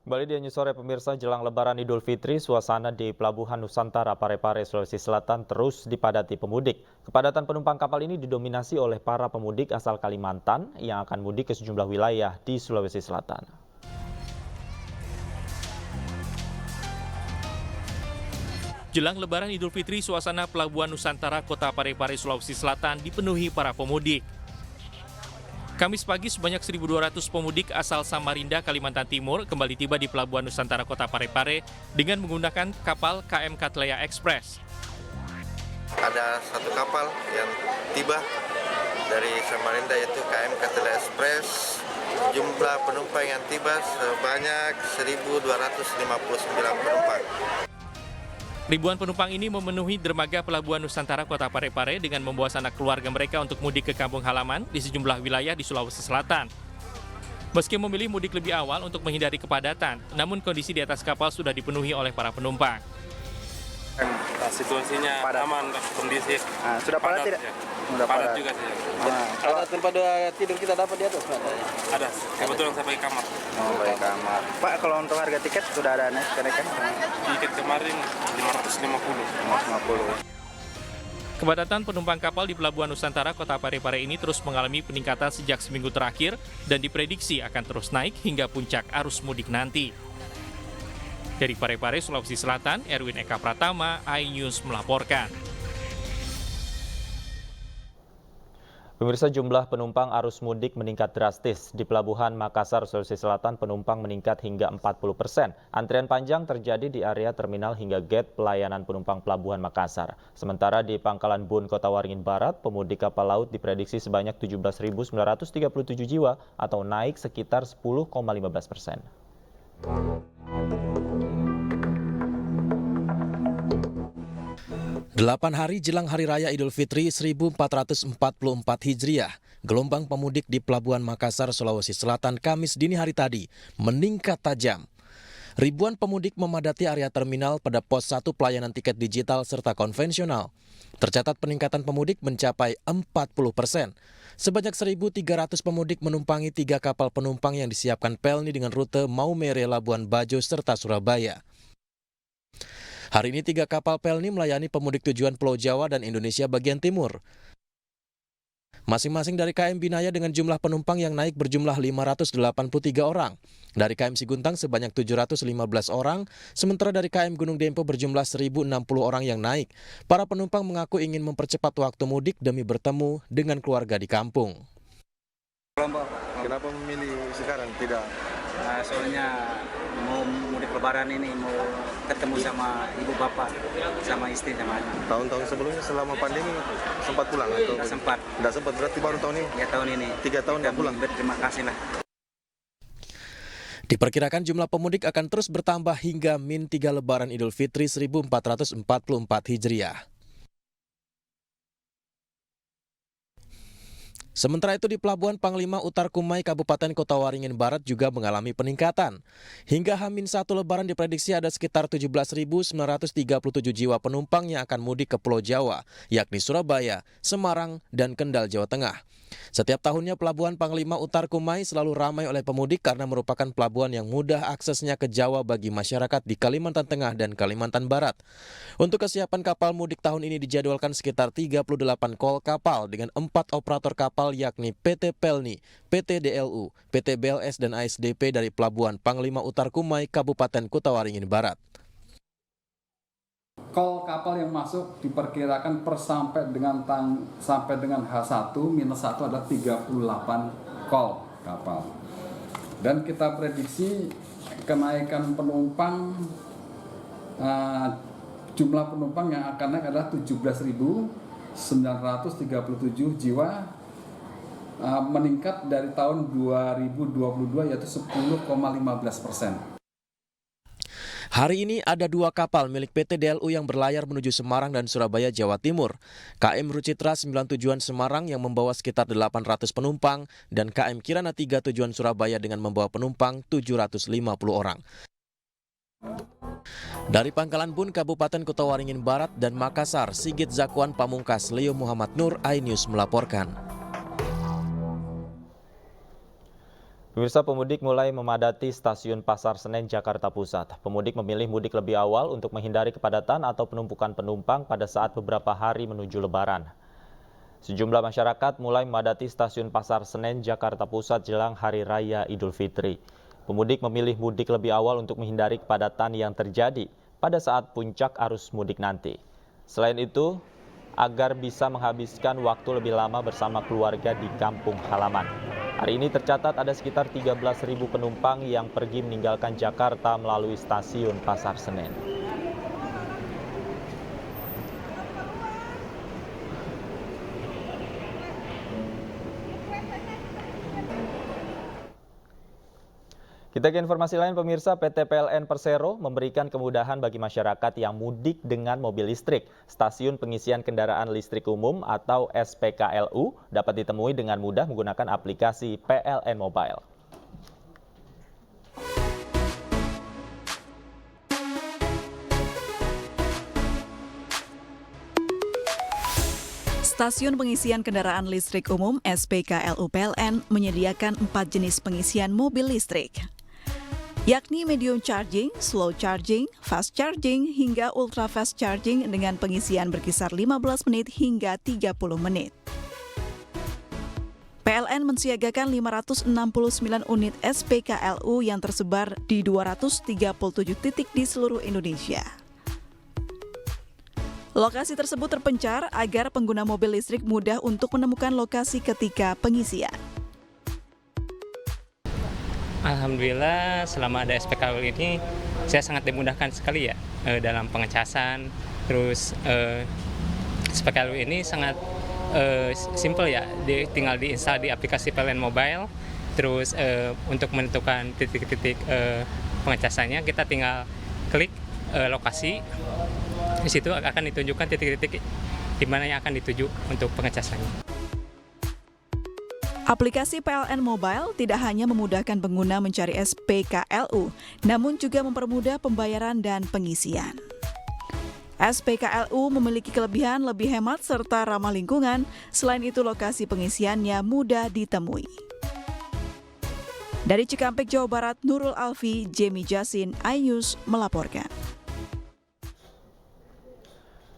Kembali di News Sore pemirsa, jelang Lebaran Idul Fitri, suasana di Pelabuhan Nusantara Parepare, Sulawesi Selatan terus dipadati pemudik. Kepadatan penumpang kapal ini didominasi oleh para pemudik asal Kalimantan yang akan mudik ke sejumlah wilayah di Sulawesi Selatan. Jelang Lebaran Idul Fitri, suasana Pelabuhan Nusantara Kota Parepare, Sulawesi Selatan dipenuhi para pemudik. Kamis pagi sebanyak 1.200 pemudik asal Samarinda, Kalimantan Timur kembali tiba di Pelabuhan Nusantara Kota Parepare dengan menggunakan kapal KM Katleya Express. Ada satu kapal yang tiba dari Samarinda yaitu KM Katleya Express. Jumlah penumpang yang tiba sebanyak 1.259 penumpang. Ribuan penumpang ini memenuhi dermaga Pelabuhan Nusantara Kota Parepare dengan membawa sanak keluarga mereka untuk mudik ke kampung halaman di sejumlah wilayah di Sulawesi Selatan. Meski memilih mudik lebih awal untuk menghindari kepadatan, namun kondisi di atas kapal sudah dipenuhi oleh para penumpang. Situasinya aman, kondisi sudah padat tidak? Ya. Sudah Padat padat juga sih. Ada tempat tidur kita dapat di atas, Pak? Ada, kebetulan saya pakai kamar. Oh, baik kamar. Pak, kalau untuk harga tiket sudah ada kenaikan? Tiket kemarin 550. 550. Kepadatan penumpang kapal di Pelabuhan Nusantara Kota Parepare ini terus mengalami peningkatan sejak seminggu terakhir dan diprediksi akan terus naik hingga puncak arus mudik nanti. Dari Parepare, Sulawesi Selatan, Erwin Eka Pratama, iNews melaporkan. Pemirsa, jumlah penumpang arus mudik meningkat drastis. Di Pelabuhan Makassar, Sulawesi Selatan, penumpang meningkat hingga 40%. Antrian panjang terjadi di area terminal hingga gate pelayanan penumpang Pelabuhan Makassar. Sementara di Pangkalan Bun, Kota Waringin Barat, pemudik kapal laut diprediksi sebanyak 17.937 jiwa atau naik sekitar 10,15%. 8 hari jelang Hari Raya Idul Fitri 1444 Hijriah, gelombang pemudik di Pelabuhan Makassar, Sulawesi Selatan Kamis dini hari tadi meningkat tajam. Ribuan pemudik memadati area terminal pada pos 1 pelayanan tiket digital serta konvensional. Tercatat peningkatan pemudik mencapai 40%. Sebanyak 1.300 pemudik menumpangi 3 kapal penumpang yang disiapkan Pelni dengan rute Maumere, Labuan Bajo, serta Surabaya. Hari ini 3 kapal Pelni melayani pemudik tujuan Pulau Jawa dan Indonesia bagian timur. Masing-masing dari KM Binaya dengan jumlah penumpang yang naik berjumlah 583 orang. Dari KM Siguntang sebanyak 715 orang, sementara dari KM Gunung Dempo berjumlah 1.060 orang yang naik. Para penumpang mengaku ingin mempercepat waktu mudik demi bertemu dengan keluarga di kampung. Kenapa memilih sekarang tidak? Soalnya mau mudik lebaran ini, mau ketemu sama ibu bapak, sama istri, sama anak. Tahun-tahun sebelumnya selama pandemi sempat pulang atau? Tidak sempat. Tidak sempat, berarti baru tahun ini? Ya tahun ini. 3 tahun tidak pulang? Berterima kasih lah. Diperkirakan jumlah pemudik akan terus bertambah hingga min 3 Lebaran Idul Fitri 1444 Hijriah. Sementara itu di Pelabuhan Panglima Utar Kumai, Kabupaten Kota Waringin Barat juga mengalami peningkatan. Hingga H-1 Lebaran diprediksi ada sekitar 17.937 jiwa penumpang yang akan mudik ke Pulau Jawa, yakni Surabaya, Semarang, dan Kendal, Jawa Tengah. Setiap tahunnya Pelabuhan Panglima Utar Kumai selalu ramai oleh pemudik karena merupakan pelabuhan yang mudah aksesnya ke Jawa bagi masyarakat di Kalimantan Tengah dan Kalimantan Barat. Untuk kesiapan kapal mudik tahun ini dijadwalkan sekitar 38 kol kapal dengan 4 operator kapal yakni PT Pelni, PT DLU, PT BLS, dan ASDP dari Pelabuhan Panglima Utar Kumai, Kabupaten Kota Waringin Barat. Kol kapal yang masuk diperkirakan sampai dengan H1 minus 1 adalah 38 kol kapal. Dan kita prediksi kenaikan penumpang, jumlah penumpang yang akan naik adalah 17.937 jiwa, meningkat dari tahun 2022 yaitu 10,15%. Hari ini ada 2 kapal milik PT DLU yang berlayar menuju Semarang dan Surabaya, Jawa Timur. KM Rucitra 9 tujuan Semarang yang membawa sekitar 800 penumpang dan KM Kirana 3 tujuan Surabaya dengan membawa penumpang 750 orang. Dari Pangkalan Bun, Kabupaten Kota Waringin Barat dan Makassar, Sigit Zakwan Pamungkas, Leo Muhammad Nur, iNews melaporkan. Pemirsa, pemudik mulai memadati stasiun Pasar Senen, Jakarta Pusat. Pemudik memilih mudik lebih awal untuk menghindari kepadatan atau penumpukan penumpang pada saat beberapa hari menuju Lebaran. Sejumlah masyarakat mulai memadati stasiun Pasar Senen, Jakarta Pusat jelang Hari Raya Idul Fitri. Pemudik memilih mudik lebih awal untuk menghindari kepadatan yang terjadi pada saat puncak arus mudik nanti. Selain itu, agar bisa menghabiskan waktu lebih lama bersama keluarga di kampung halaman. Hari ini tercatat ada sekitar 13.000 penumpang yang pergi meninggalkan Jakarta melalui stasiun Pasar Senen. Kita ke informasi lain, pemirsa. PT PLN Persero memberikan kemudahan bagi masyarakat yang mudik dengan mobil listrik. Stasiun pengisian kendaraan listrik umum atau SPKLU dapat ditemui dengan mudah menggunakan aplikasi PLN Mobile. Stasiun pengisian kendaraan listrik umum SPKLU PLN menyediakan 4 jenis pengisian mobil listrik, yakni medium charging, slow charging, fast charging, hingga ultra fast charging dengan pengisian berkisar 15 menit hingga 30 menit. PLN mensiagakan 569 unit SPKLU yang tersebar di 237 titik di seluruh Indonesia. Lokasi tersebut terpencar agar pengguna mobil listrik mudah untuk menemukan lokasi ketika pengisian. Alhamdulillah selama ada SPKLU ini saya sangat dimudahkan sekali ya dalam pengecasan. Terus SPKLU ini sangat simple ya, tinggal diinstal di aplikasi PLN Mobile. Terus untuk menentukan titik-titik pengecasannya kita tinggal klik lokasi. Di situ akan ditunjukkan titik-titik di mana yang akan dituju untuk pengecasannya. Aplikasi PLN Mobile tidak hanya memudahkan pengguna mencari SPKLU, namun juga mempermudah pembayaran dan pengisian. SPKLU memiliki kelebihan lebih hemat serta ramah lingkungan, selain itu lokasi pengisiannya mudah ditemui. Dari Cikampek, Jawa Barat, Nurul Alfi, Jemi Jasin, iNews melaporkan.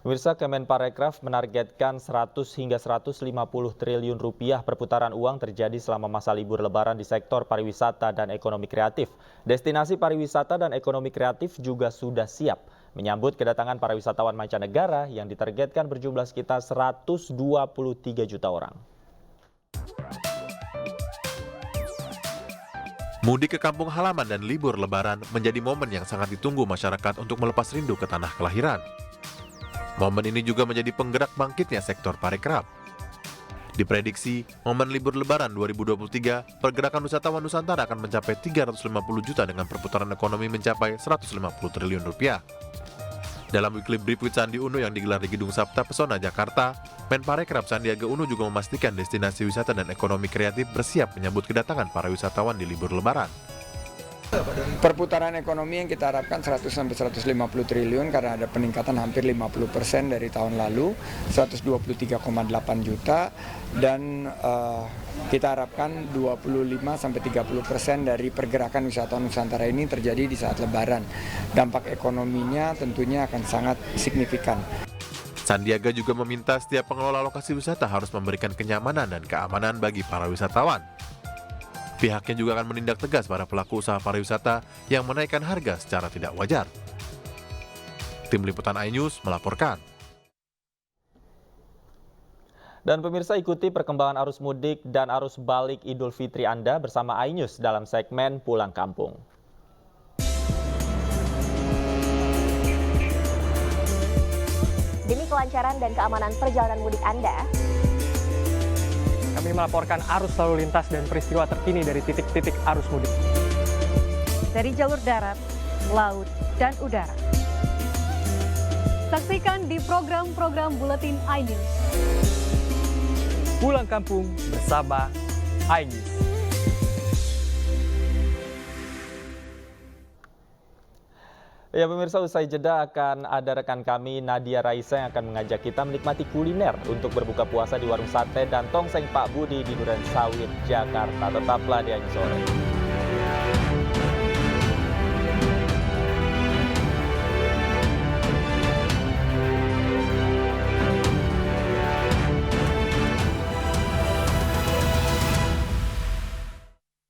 Pemirsa, Kemenparekraf menargetkan 100 hingga 150 triliun rupiah perputaran uang terjadi selama masa libur Lebaran di sektor pariwisata dan ekonomi kreatif. Destinasi pariwisata dan ekonomi kreatif juga sudah siap menyambut kedatangan para wisatawan mancanegara yang ditargetkan berjumlah sekitar 123 juta orang. Mudik ke kampung halaman dan libur Lebaran menjadi momen yang sangat ditunggu masyarakat untuk melepas rindu ke tanah kelahiran. Momen ini juga menjadi penggerak bangkitnya sektor parekraf. Diprediksi, momen libur Lebaran 2023, pergerakan wisatawan Nusantara akan mencapai 350 juta dengan perputaran ekonomi mencapai 150 triliun rupiah. Dalam weekly brief with Sandi Uno yang digelar di Gedung Sabta Pesona, Jakarta, Menparekraf Sandiaga Uno juga memastikan destinasi wisata dan ekonomi kreatif bersiap menyambut kedatangan para wisatawan di libur Lebaran. Perputaran ekonomi yang kita harapkan 100-150 triliun karena ada peningkatan hampir 50% dari tahun lalu, 123,8 juta, dan kita harapkan 25-30% dari pergerakan wisatawan Nusantara ini terjadi di saat Lebaran. Dampak ekonominya tentunya akan sangat signifikan. Sandiaga juga meminta setiap pengelola lokasi wisata harus memberikan kenyamanan dan keamanan bagi para wisatawan. Pihaknya juga akan menindak tegas para pelaku usaha pariwisata yang menaikkan harga secara tidak wajar. Tim Liputan iNews melaporkan. Dan pemirsa, ikuti perkembangan arus mudik dan arus balik Idul Fitri Anda bersama iNews dalam segmen Pulang Kampung. Demi kelancaran dan keamanan perjalanan mudik Anda, kami melaporkan arus lalu lintas dan peristiwa terkini dari titik-titik arus mudik. dari jalur darat, laut, dan udara. Saksikan di program-program Buletin iNews. Pulang kampung bersama iNews. Ya pemirsa, usai jeda akan ada rekan kami Nadia Raisa yang akan mengajak kita menikmati kuliner untuk berbuka puasa di warung sate dan tongseng Pak Budi di Duren Sawit, Jakarta. Tetaplah di iNews Sore.